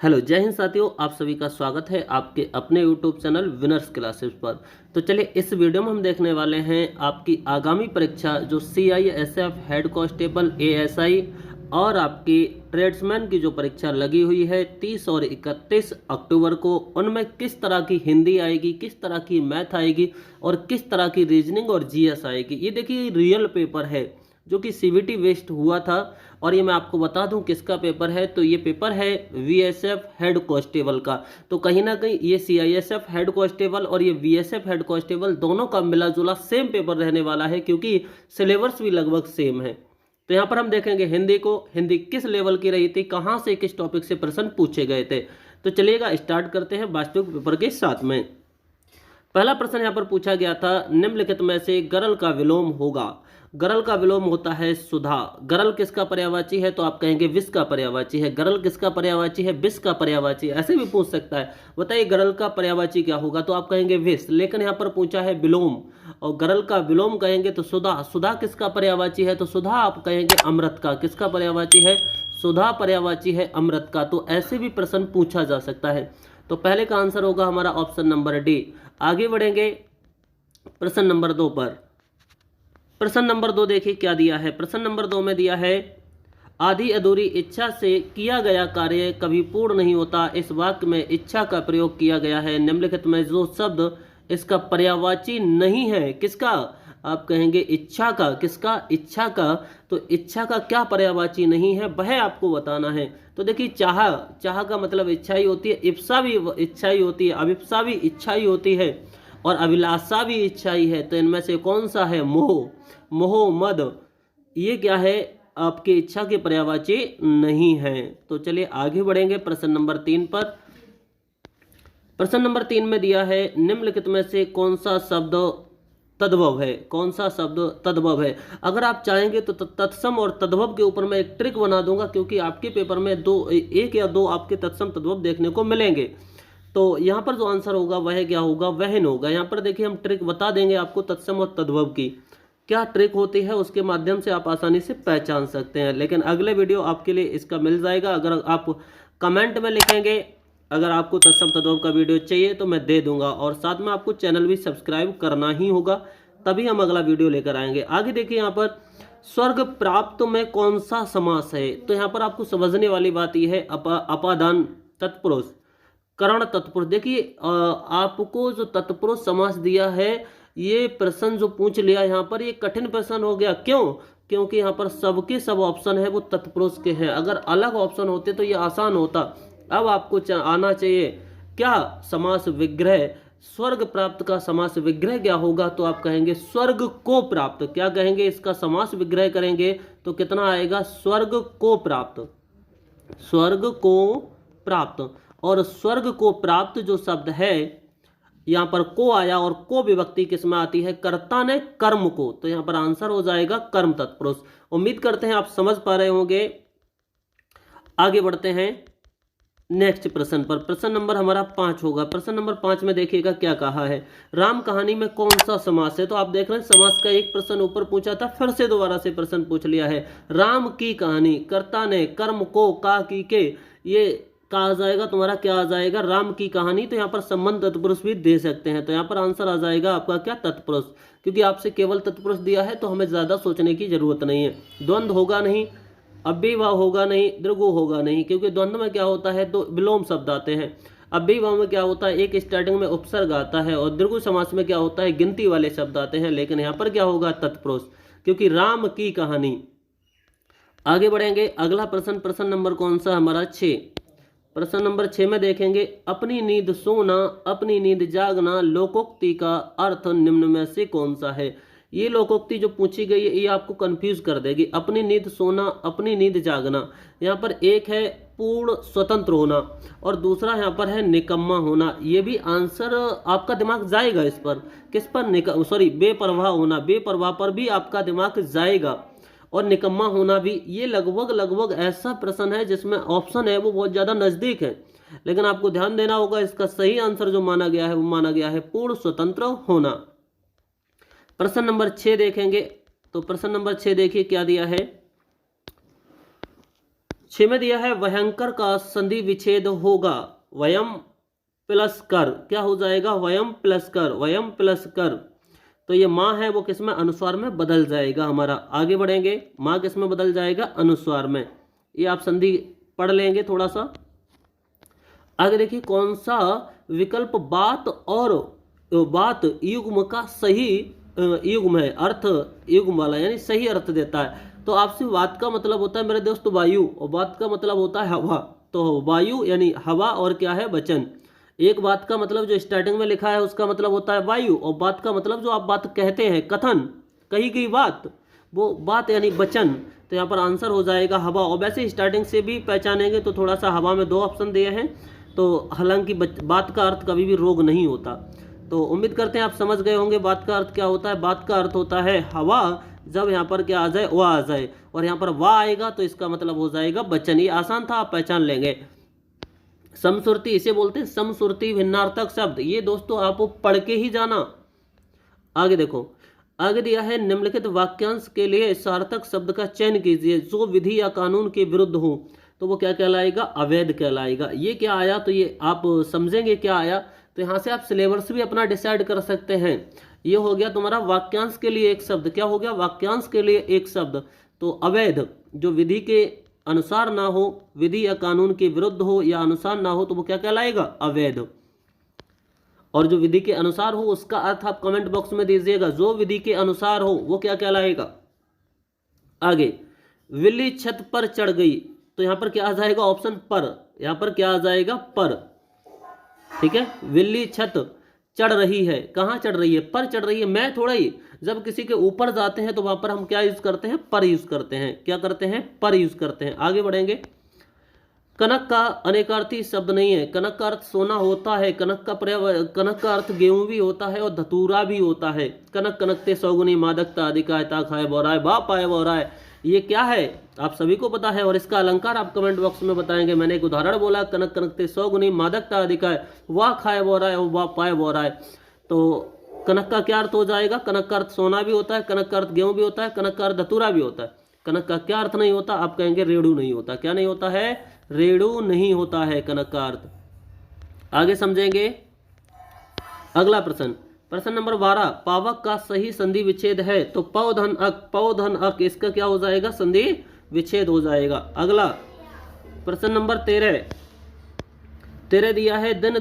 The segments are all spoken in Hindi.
हेलो जय हिंद साथियों, आप सभी का स्वागत है आपके अपने यूट्यूब चैनल विनर्स क्लासेस पर। तो चलिए इस वीडियो में हम देखने वाले हैं आपकी आगामी परीक्षा जो CISF हेड कांस्टेबल ASI और आपकी ट्रेड्समैन की जो परीक्षा लगी हुई है 30 और 31 अक्टूबर को, उनमें किस तरह की हिंदी आएगी, किस तरह की मैथ आएगी और किस तरह की रीजनिंग और GS आएगी। ये देखिए रियल पेपर है जो कि CBT वेस्ट हुआ था। और ये मैं आपको बता दूं किसका पेपर है, तो ये पेपर है VSF हेड कांस्टेबल का। तो कहीं ना कहीं ये CISF हेड कांस्टेबल और ये VSF हेड कांस्टेबल दोनों का मिला जुला सेम पेपर रहने वाला है, क्योंकि सिलेबस भी लगभग सेम है। तो यहाँ पर हम देखेंगे हिंदी को, हिंदी किस लेवल की रही थी, कहाँ से किस टॉपिक से प्रश्न पूछे गए थे। तो चलिएगा स्टार्ट करते हैं वास्तविक पेपर के साथ में। पहला प्रश्न यहाँ पर पूछा गया था, निम्नलिखित में से गरल का विलोम होगा। गरल का विलोम होता है सुधा। गरल किसका पर्यायवाची है, तो आप कहेंगे विष का पर्यायवाची है। गरल किसका पर्यायवाची है, विष का पर्यायवाची। ऐसे भी पूछ सकता है, बताइए गरल का पर्यायवाची क्या होगा, तो आप कहेंगे विष। लेकिन यहाँ पर पूछा है विलोम और गरल का विलोम कहेंगे तो सुधा। सुधा किसका पर्यायवाची है, तो सुधा आप कहेंगे अमृत का। किसका पर्यायवाची है, सुधा पर्यायवाची है अमृत का। तो ऐसे भी प्रश्न पूछा जा सकता है। तो पहले का आंसर होगा हमारा ऑप्शन नंबर डी। आगे बढ़ेंगे प्रश्न नंबर 2 पर। प्रश्न नंबर 2 देखिए क्या दिया है। प्रश्न नंबर 2 में दिया है, आधी अधूरी इच्छा से किया गया कार्य कभी पूर्ण नहीं होता। इस वाक्य में इच्छा का प्रयोग किया गया है। निम्नलिखित में जो शब्द इसका पर्यायवाची नहीं है, किसका, आप कहेंगे इच्छा का। किसका, इच्छा का। तो इच्छा का क्या पर्यायवाची नहीं है वह आपको बताना है। तो देखिए चाह, चाह का मतलब इच्छा ही होती है, इप्सा भी इच्छा ही होती है, अभिप्सा भी इच्छा ही होती है और अभिलाषा भी इच्छा ही है। तो इनमें से कौन सा है, मोह, मोह मद, ये क्या है, आपकी इच्छा के पर्यायवाची नहीं है। तो चलिए आगे बढ़ेंगे प्रश्न नंबर 3 पर। प्रश्न नंबर 3 में दिया है, निम्नलिखित में से कौन सा शब्द तद्भव है। कौन सा शब्द तद्भव है। अगर आप चाहेंगे तो तत्सम और तद्भव के ऊपर मैं एक ट्रिक बना दूंगा, क्योंकि आपके पेपर में एक या दो आपके तत्सम तद्भव देखने को मिलेंगे। तो यहाँ पर जो आंसर होगा वह क्या होगा, वहन होगा। यहाँ पर देखिए हम ट्रिक बता देंगे आपको तत्सम और तद्भव की क्या ट्रिक होती है, उसके माध्यम से आप आसानी से पहचान सकते हैं। लेकिन अगले वीडियो आपके लिए इसका मिल जाएगा। अगर आप कमेंट में लिखेंगे, अगर आपको तत्सम तद्भव का वीडियो चाहिए तो मैं दे दूंगा। और साथ में आपको चैनल भी सब्सक्राइब करना ही होगा, तभी हम अगला वीडियो लेकर आएंगे। आगे देखिए यहाँ पर, स्वर्ग प्राप्त में कौन सा समास है। तो यहाँ पर आपको समझने वाली बात यह है, अपादान तत्पुरुष, करण तत्पुरुष। देखिए आपको जो तत्पुरुष समास दिया है, ये प्रश्न जो पूछ लिया यहाँ पर, ये कठिन प्रश्न हो गया। क्यों, क्योंकि यहाँ पर सबके सब ऑप्शन है वो तत्पुरुष के हैं। अगर अलग ऑप्शन होते तो ये आसान होता। अब आपको आना चाहिए क्या, समास विग्रह। स्वर्ग प्राप्त का समास विग्रह क्या होगा, तो आप कहेंगे स्वर्ग को प्राप्त। क्या कहेंगे, इसका समास विग्रह करेंगे तो कितना आएगा, स्वर्ग को प्राप्त, स्वर्ग को प्राप्त। और स्वर्ग को प्राप्त जो शब्द है, यहाँ पर को आया और को विभक्ति किसमें आती है, कर्ता ने कर्म को। तो यहाँ पर आंसर हो जाएगा कर्म तत्पुरुष। उम्मीद करते हैं आप समझ पा रहे होंगे। आगे बढ़ते हैं नेक्स्ट प्रश्न पर। प्रश्न नंबर हमारा 5 होगा। प्रश्न नंबर 5 में देखिएगा क्या कहा है, राम कहानी में कौन सा समास है। तो आप देख रहे हैं समास का एक प्रश्न ऊपर पूछा था, फिर से दोबारा से प्रश्न पूछ लिया है। राम की कहानी, कर्ता ने कर्म को, का की के, ये कहा जाएगा तुम्हारा क्या आ जाएगा, राम की कहानी। तो यहाँ पर संबंध तत्पुरुष भी दे सकते हैं। तो यहाँ पर आंसर आ जाएगा आपका क्या, तत्पुरुष। क्योंकि आपसे केवल तत्पुरुष दिया है तो हमें ज्यादा सोचने की जरूरत नहीं है। द्वंद्व होगा नहीं, अव्ययभाव होगा नहीं, द्विगु होगा नहीं, क्योंकि द्वंद्व में क्या होता है, दो विलोम शब्द आते हैं। अव्ययभाव में क्या होता है, एक स्टार्टिंग में उपसर्ग आता है। और द्विगु समास में क्या होता है, गिनती वाले शब्द आते हैं। लेकिन यहाँ पर क्या होगा, तत्पुरुष, क्योंकि राम की कहानी। आगे बढ़ेंगे अगला प्रश्न। प्रश्न नंबर कौन सा हमारा, 6। प्रश्न नंबर 6 में देखेंगे, अपनी नींद सोना, अपनी नींद जागना, लोकोक्ति का अर्थ निम्न में से कौन सा है। ये लोकोक्ति जो पूछी गई है ये आपको कंफ्यूज कर देगी। अपनी नींद सोना, अपनी नींद जागना, यहाँ पर एक है पूर्ण स्वतंत्र होना और दूसरा यहाँ पर है निकम्मा होना। ये भी आंसर आपका दिमाग जाएगा इस पर, किस पर, सॉरी बेपरवाह होना, बेपरवाह पर भी आपका दिमाग जाएगा। और निकम्मा होना भी, ये लगभग लगभग ऐसा प्रश्न है जिसमें ऑप्शन है वो बहुत ज्यादा नजदीक है। लेकिन आपको ध्यान देना होगा, इसका सही आंसर जो माना गया है वो माना गया है पूर्ण स्वतंत्र होना। प्रश्न नंबर 6 देखेंगे। तो प्रश्न नंबर 6 देखिए क्या दिया है, 6 में दिया है भयंकर का संधि विच्छेद होगा वयम प्लस कर, क्या हो जाएगा, वयम प्लस कर, वयम प्लस कर। तो ये माँ है वो किस में, अनुस्वार में बदल जाएगा हमारा। आगे बढ़ेंगे, माँ किस में बदल जाएगा, अनुस्वार में। ये आप संधि पढ़ लेंगे थोड़ा सा। आगे देखिए, कौन सा विकल्प बात और बात युग्म का सही युग्म है, अर्थ युग्म वाला यानी सही अर्थ देता है। तो आपसे बात का मतलब होता है मेरे दोस्त वायु, और बात का मतलब होता है हवा। तो वायु यानी हवा, और क्या है, वचन। एक बात का मतलब जो स्टार्टिंग में लिखा है उसका मतलब होता है वायु, और बात का मतलब जो आप बात कहते हैं, कथन, कही गई बात, वो बात यानी वचन। तो यहाँ पर आंसर हो जाएगा हवा। और वैसे स्टार्टिंग से भी पहचानेंगे तो थोड़ा सा हवा में 2 ऑप्शन दिए हैं, तो हालांकि बात का अर्थ कभी भी रोग नहीं होता। तो उम्मीद करते हैं आप समझ गए होंगे बात का अर्थ क्या होता है। बात का अर्थ होता है हवा, जब यहाँ पर क्या आ जाए, वह आ जाए, और यहाँ पर वाह आएगा तो इसका मतलब हो जाएगा वचन। ये आसान था, आप पहचान लेंगे। समश्रुति, इसे बोलते हैं समश्रुति भिन्नार्थक शब्द। ये दोस्तों आप पढ़ के ही जाना। आगे देखो, आगे दिया है निम्नलिखित वाक्यांश के लिए सार्थक शब्द का चयन कीजिए जो विधि या कानून के विरुद्ध हो। तो वो क्या कहलाएगा, अवैध कहलाएगा। ये क्या आया, तो ये आप समझेंगे क्या आया। तो यहाँ से आप सिलेबस भी अपना डिसाइड कर सकते हैं। ये हो गया तुम्हारा वाक्यांश के लिए एक शब्द, क्या हो गया, वाक्यांश के लिए एक शब्द। तो अवैध, जो विधि के अनुसार ना हो, विधि या कानून के विरुद्ध हो या अनुसार ना हो, तो वो क्या कहलाएगा, अवैध। और जो विधि के अनुसार हो उसका अर्थ आप कमेंट बॉक्स में दीजिएगा। जो विधि के अनुसार हो वो क्या कहलाएगा। आगे, विल्ली छत पर चढ़ गई, तो यहां पर क्या आ जाएगा, ऑप्शन पर। यहां पर क्या आ जाएगा, पर। ठीक है, विल्ली छत चढ़ रही है, कहां चढ़ रही है, पर चढ़ रही है, मैं थोड़ा ही। जब किसी के ऊपर जाते हैं तो वहां पर हम क्या यूज करते हैं, पर यूज करते हैं। क्या करते हैं, पर यूज करते हैं। आगे बढ़ेंगे, कनक का अनेकार्थी शब्द नहीं है। कनक का अर्थ सोना होता है, कनक का अर्थ गेहूं भी होता है और धतूरा भी होता है। कनक कनकते सौगुनी मादकता अधिकायता खाए बोराय बाप आए बोराय, ये क्या है आप सभी को पता है। और इसका अलंकार आप कमेंट बॉक्स में बताएंगे। मैंने एक उदाहरण बोला, कनक कनकते सौगुनी मादकता अधिकाय, वाह खाए बोराय और वाह पाए बोराय। तो कनक का क्या अर्थ हो जाएगा, कनक का अर्थ सोना भी होता है, कनक का अर्थ गेहूं भी होता है, कनक का अर्थ धतूरा भी होता है। कनक का क्या अर्थ नहीं होता, आप कहेंगे रेड़ू नहीं होता। क्या नहीं होता है, रेड़ू नहीं होता है कनक का अर्थ। आगे समझेंगे। अगला प्रश्न, प्रश्न नंबर 12, पावक का सही संधि विच्छेद है। तो पौधन अक, पौधन अक, इसका क्या हो जाएगा, संधि विच्छेद हो जाएगा। अगला प्रश्न नंबर 13 दिया है, दिन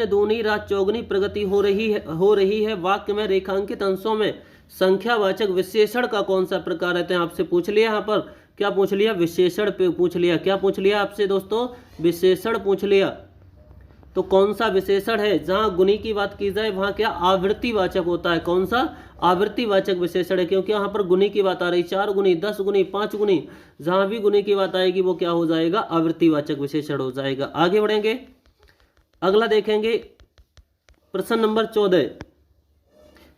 दूनी रात चौगुनी प्रगति हो रही है। वाक्य में रेखांकित अंशों में संख्यावाचक विशेषण का कौन सा प्रकार रहते हैं। आपसे पूछ लिया, यहाँ पर क्या पूछ लिया, विशेषण पे पूछ लिया। क्या पूछ लिया आपसे दोस्तों, विशेषण पूछ लिया। तो कौन सा विशेषण है, जहां गुणी की बात की जाए वहां क्या आवृत्तिवाचक होता है। कौन सा, आवृत्तिवाचक विशेषण है, क्योंकि यहाँ पर गुणी की बात आ रही, 4 गुणी, 10 गुणी, 5 गुणी, जहां भी गुणी की बात आएगी वो क्या हो जाएगा, आवृत्तिवाचक विशेषण हो जाएगा। आगे बढ़ेंगे, अगला देखेंगे प्रश्न नंबर 14,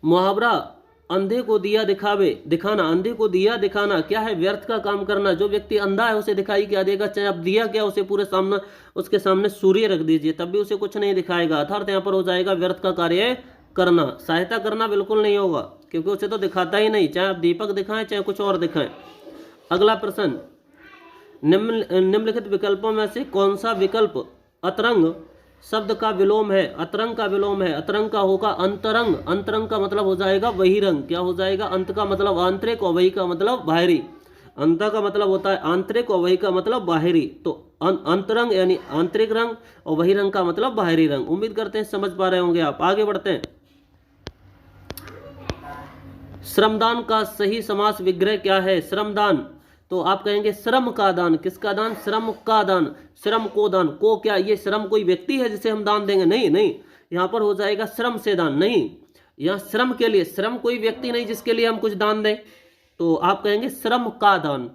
मुहावरा अंधे को दिया दिखाना। अंधे को दिया दिखाना क्या है, व्यर्थ का काम करना। जो व्यक्ति अंधा है उसे दिखाई क्या देगा, चाहे आप दिया क्या उसे पूरे सामने, उसके सामने सूर्य रख दीजिए तब भी उसे कुछ नहीं दिखाएगा। अर्थात यहाँ पर हो जाएगा व्यर्थ का कार्य करना। सहायता करना बिल्कुल नहीं होगा, क्योंकि उसे तो दिखाता ही नहीं, चाहे आप दीपक दिखाएं चाहे कुछ और दिखाएं। अगला प्रश्न, निम्नलिखित विकल्पों में से कौन सा विकल्प अतरंग शब्द का विलोम है। अतरंग का विलोम है, अतरंग का होगा अंतरंग। अंतरंग का मतलब हो जाएगा बहिरंग। क्या हो जाएगा, अंत का मतलब आंतरिक और वही का मतलब बाहरी। अंत का मतलब होता है आंतरिक और वही का मतलब बाहरी। तो अंतरंग यानी आंतरिक रंग और वही रंग का मतलब बाहरी रंग। उम्मीद करते हैं समझ पा रहे होंगे आप। आगे बढ़ते हैं, श्रमदान का सही समास विग्रह क्या है। श्रमदान, तो आप कहेंगे श्रम का दान। किसका दान, श्रम का दान, श्रम को दान। को क्या, ये श्रम कोई व्यक्ति है जिसे हम दान देंगे, नहीं नहीं, यहाँ पर हो जाएगा श्रम से दान। नहीं, यहाँ श्रम के लिए, श्रम कोई व्यक्ति नहीं जिसके लिए हम कुछ दान दें, तो आप कहेंगे श्रम का दान।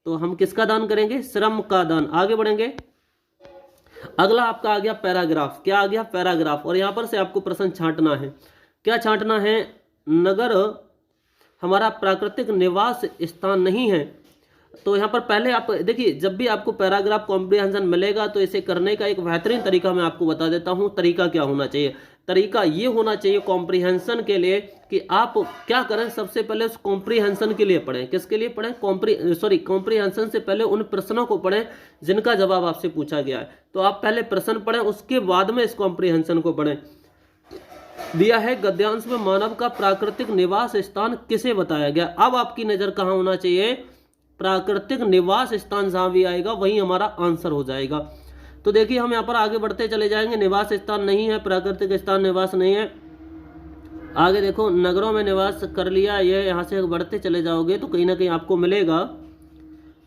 तो हम किसका दान करेंगे, श्रम का दान। आगे बढ़ेंगे, अगला आपका आ गया पैराग्राफ। क्या आ गया, पैराग्राफ। और यहाँ पर से आपको प्रश्न छांटना है। क्या छांटना है, नगर हमारा प्राकृतिक निवास स्थान नहीं है, तो यहाँ पर पहले आप देखिए, जब भी आपको पैराग्राफ कॉम्प्रिहेंशन मिलेगा तो इसे करने का एक बेहतरीन तरीका मैं आपको बता देता हूँ। तरीका क्या होना चाहिए? तरीका ये होना चाहिए कॉम्प्रिहेंशन के लिए कि आप क्या करें, सबसे पहले उस कॉम्प्रिहेंशन के लिए पढ़ें। किसके लिए पढ़ें? कॉम्प्रिहेंशन से पहले उन प्रश्नों को पढ़ें जिनका जवाब आपसे पूछा गया है। तो आप पहले प्रश्न पढ़ें, उसके बाद में इस कॉम्प्रिहेंशन को पढ़ें। दिया है गद्यांश में मानव का प्राकृतिक निवास स्थान किसे बताया गया। अब आपकी नजर कहाँ होना चाहिए? प्राकृतिक निवास स्थान जहां भी आएगा वही हमारा आंसर हो जाएगा। तो देखिए हम यहाँ पर आगे बढ़ते चले जाएंगे। निवास स्थान नहीं है, प्राकृतिक स्थान निवास नहीं है। आगे देखो, नगरों में निवास कर लिया, ये यहाँ से बढ़ते चले जाओगे तो कहीं ना कहीं आपको मिलेगा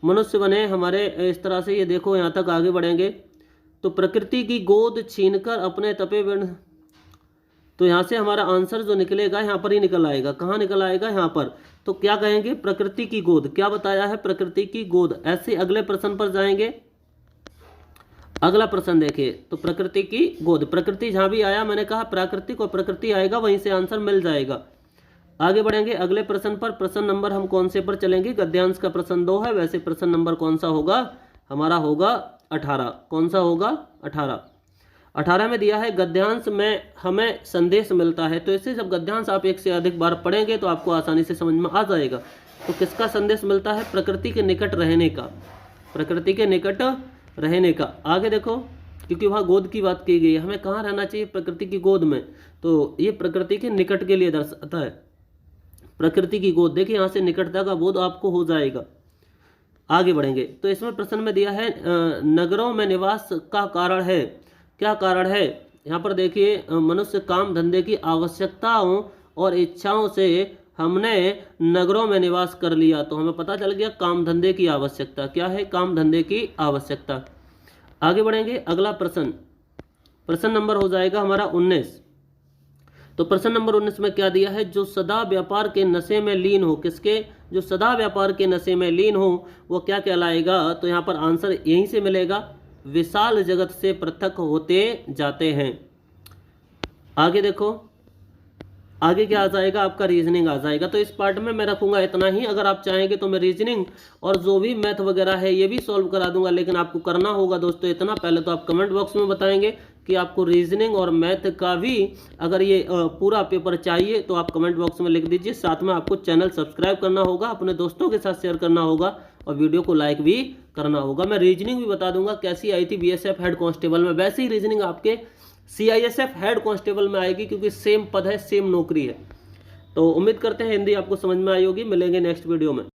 मनुष्य बने हमारे, इस तरह से ये देखो यहाँ तक आगे बढ़ेंगे तो प्रकृति की गोद छीनकर अपने तपे बिन, तो यहाँ से हमारा आंसर जो निकलेगा यहाँ पर ही निकल आएगा। कहाँ निकल आएगा? यहाँ पर। तो क्या कहेंगे? प्रकृति की गोद। क्या बताया है? प्रकृति की गोद। ऐसे अगले प्रश्न पर जाएंगे। अगला प्रश्न देखिए, तो प्रकृति की गोद, प्रकृति जहां भी आया मैंने कहा प्राकृतिक और प्रकृति आएगा, वहीं से आंसर मिल जाएगा। आगे बढ़ेंगे अगले प्रश्न पर। प्रश्न नंबर हम कौन से पर चलेंगे? गद्यांश का प्रश्न 2 है, वैसे प्रश्न नंबर कौन सा होगा? हमारा होगा 18। कौन सा होगा? 18। 18 में दिया है गद्यांश में हमें संदेश मिलता है। तो इससे जब गद्यांश आप एक से अधिक बार पढ़ेंगे तो आपको आसानी से समझ में आ जाएगा। तो किसका संदेश मिलता है? प्रकृति के निकट रहने का, प्रकृति के निकट रहने का। आगे देखो, क्योंकि वहाँ गोद की बात की गई है, हमें कहाँ रहना चाहिए? प्रकृति की गोद में। तो ये प्रकृति के निकट के लिए दर्शाता है, प्रकृति की गोद। देखिए यहाँ से निकटता का बोध आपको हो जाएगा। आगे बढ़ेंगे तो इसमें प्रश्न में दिया है नगरों में निवास का कारण है। क्या कारण है? यहाँ पर देखिए, मनुष्य काम धंधे की आवश्यकताओं और इच्छाओं से हमने नगरों में निवास कर लिया। तो हमें पता चल गया काम धंधे की आवश्यकता। क्या है? काम धंधे की आवश्यकता। आगे बढ़ेंगे अगला प्रश्न, प्रश्न नंबर हो जाएगा हमारा 19। तो प्रश्न नंबर 19 में क्या दिया है? जो सदा व्यापार के नशे में लीन हो। किसके? जो सदा व्यापार के नशे में लीन हो वो क्या कहलाएगा? तो यहाँ पर आंसर यहीं से मिलेगा, विशाल जगत से पृथक होते जाते हैं। आगे देखो, आगे क्या आ जाएगा? आपका रीजनिंग आ जाएगा। तो इस पार्ट में मैं रखूंगा इतना ही। अगर आप चाहेंगे तो मैं रीजनिंग और जो भी मैथ वगैरह है ये भी सॉल्व करा दूंगा, लेकिन आपको करना होगा दोस्तों इतना। पहले तो आप कमेंट बॉक्स में बताएंगे कि आपको रीजनिंग और मैथ का भी अगर ये पूरा पेपर चाहिए तो आप कमेंट बॉक्स में लिख दीजिए। साथ में आपको चैनल सब्सक्राइब करना होगा, अपने दोस्तों के साथ शेयर करना होगा और वीडियो को लाइक भी करना होगा। मैं रीजनिंग भी बता दूंगा कैसी आई थी बीएसएफ हेड कांस्टेबल में, वैसे ही रीजनिंग आपके सीआईएसएफ हेड कांस्टेबल में आएगी, क्योंकि सेम पद है, सेम नौकरी है। तो उम्मीद करते हैं हिंदी आपको समझ में आई होगी। मिलेंगे नेक्स्ट वीडियो में।